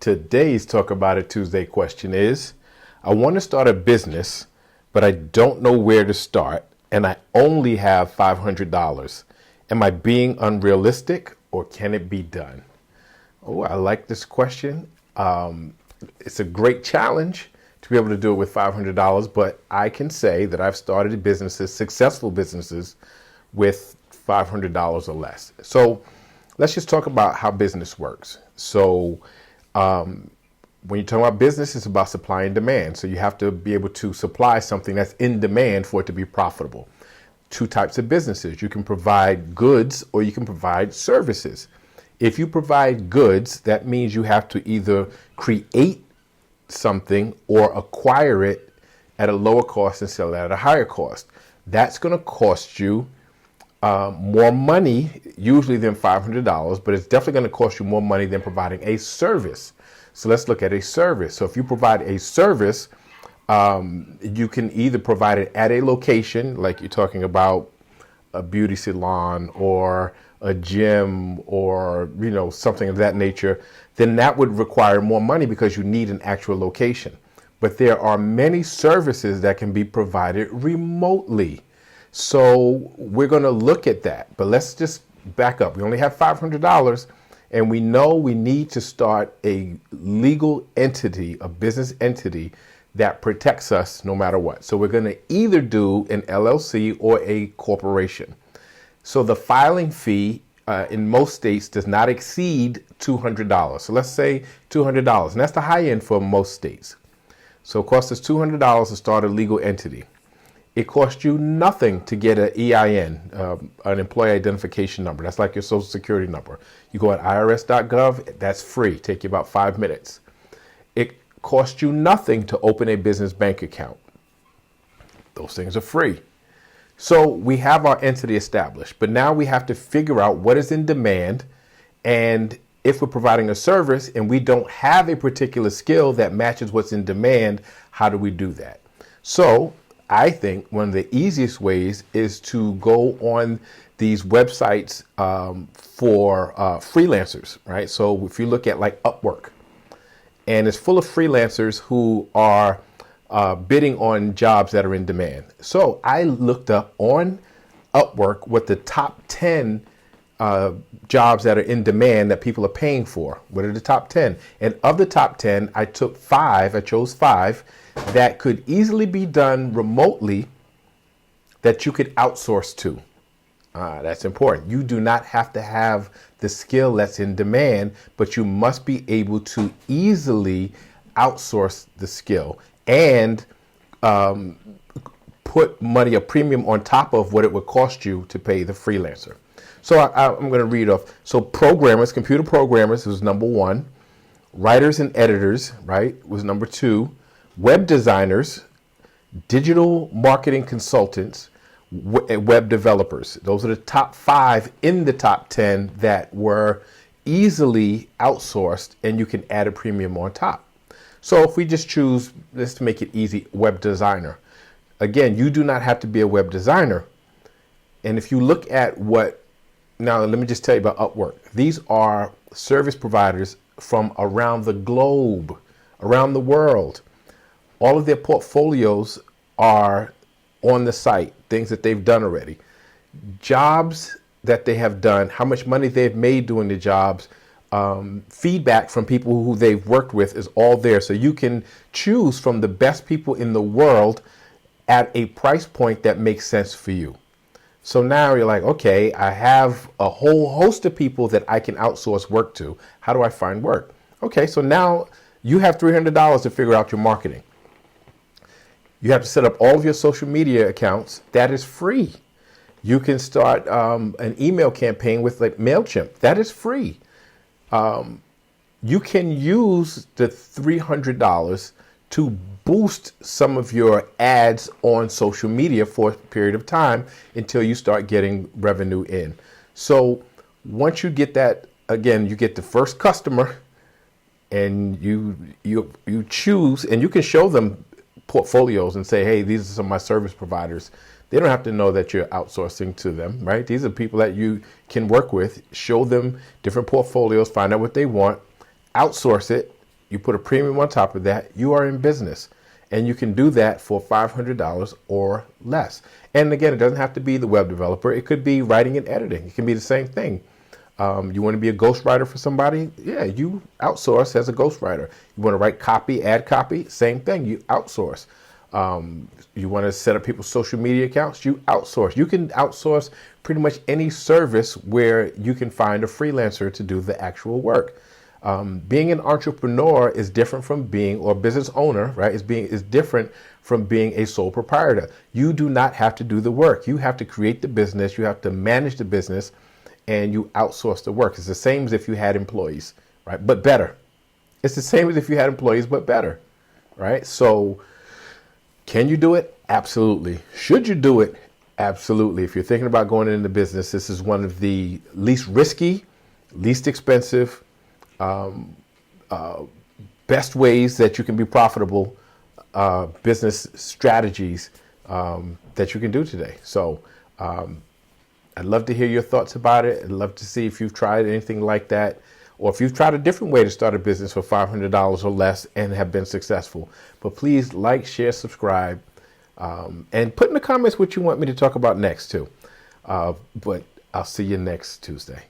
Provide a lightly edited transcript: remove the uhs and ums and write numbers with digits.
Today's Talk About It Tuesday question is, I want to start a business, but I don't know where to start, and I only have $500. Am I being unrealistic, or can it be done? Oh, I like this question. It's a great challenge to be able to do it with $500, but I can say that I've started businesses, successful businesses, with $500 or less. So let's just talk about how business works. So when you're talking about business, it's about supply and demand. So you have to be able to supply something that's in demand for it to be profitable. Two types of businesses. You can provide goods or you can provide services. If you provide goods, that means you have to either create something or acquire it at a lower cost and sell it at a higher cost. That's going to cost you more money, usually than $500, but it's definitely going to cost you more money than providing a service. So let's look at a service. So if you provide a service, you can either provide it at a location, like you're talking about a beauty salon or a gym or, something of that nature, then that would require more money because you need an actual location. But there are many services that can be provided remotely. So we're going to look at that, but let's just back up. We only have $500 and we know we need to start a legal entity, a business entity that protects us no matter what. So we're going to either do an LLC or a corporation. So the filing fee in most states does not exceed $200. So let's say $200, and that's the high end for most states. So it costs us $200 to start a legal entity. It costs you nothing to get an EIN, an employee identification number. That's like your social security number. You go at irs.gov, that's free. Take you about 5 minutes. It costs you nothing to open a business bank account. Those things are free. So we have our entity established, but now we have to figure out what is in demand, and if we're providing a service and we don't have a particular skill that matches what's in demand, how do we do that? So I think one of the easiest ways is to go on these websites for freelancers, right? So if you look at like Upwork, and it's full of freelancers who are bidding on jobs that are in demand. So I looked up on Upwork what the top 10 jobs that are in demand that people are paying for. What are the top 10? And of the top 10, I chose five that could easily be done remotely that you could outsource to. That's important. You do not have to have the skill that's in demand, but you must be able to easily outsource the skill and put money, a premium on top of what it would cost you to pay the freelancer. So I'm going to read off. So programmers, computer programmers was number one. Writers and editors, right, was number two. Web designers, digital marketing consultants, web developers. Those are the top 5 in the top 10 that were easily outsourced, and you can add a premium on top. So if we just choose, just to make it easy, web designer. Again, you do not have to be a web designer. And if you look at now let me just tell you about Upwork. These are service providers from around the globe, around the world. All of their portfolios are on the site, things that they've done already, jobs that they have done, how much money they've made doing the jobs, feedback from people who they've worked with is all there. So you can choose from the best people in the world at a price point that makes sense for you. So now you're like, okay, I have a whole host of people that I can outsource work to. How do I find work? Okay, so now you have $300 to figure out your marketing. You have to set up all of your social media accounts. That is free. You can start an email campaign with like MailChimp. That is free. You can use the $300 to boost some of your ads on social media for a period of time until you start getting revenue in. So once you get that, again, you get the first customer and you choose, and you can show them portfolios and say, hey, these are some of my service providers. They don't have to know that you're outsourcing to them, right? These are people that you can work with. Show them different portfolios, find out what they want, outsource it, you put a premium on top of that, you are in business. And you can do that for $500 or less. And again, it doesn't have to be the web developer. It could be writing and editing. It can be the same thing. You want to be a ghostwriter for somebody? Yeah, you outsource as a ghostwriter. You want to write copy, add copy? Same thing, you outsource. You want to set up people's social media accounts? You outsource. You can outsource pretty much any service where you can find a freelancer to do the actual work. Being an entrepreneur is different from being, or business owner, right? Is different from being a sole proprietor. You do not have to do the work. You have to create the business. You have to manage the business, and you outsource the work. It's the same as if you had employees, right? But better. It's the same as if you had employees, but better, right? So can you do it? Absolutely. Should you do it? Absolutely. If you're thinking about going into business, this is one of the least risky, least expensive, best ways that you can be profitable business strategies that you can do today. So I'd love to hear your thoughts about it. I'd love to see if you've tried anything like that, or if you've tried a different way to start a business for $500 or less and have been successful. But please like, share, subscribe, and put in the comments what you want me to talk about next too. But I'll see you next Tuesday.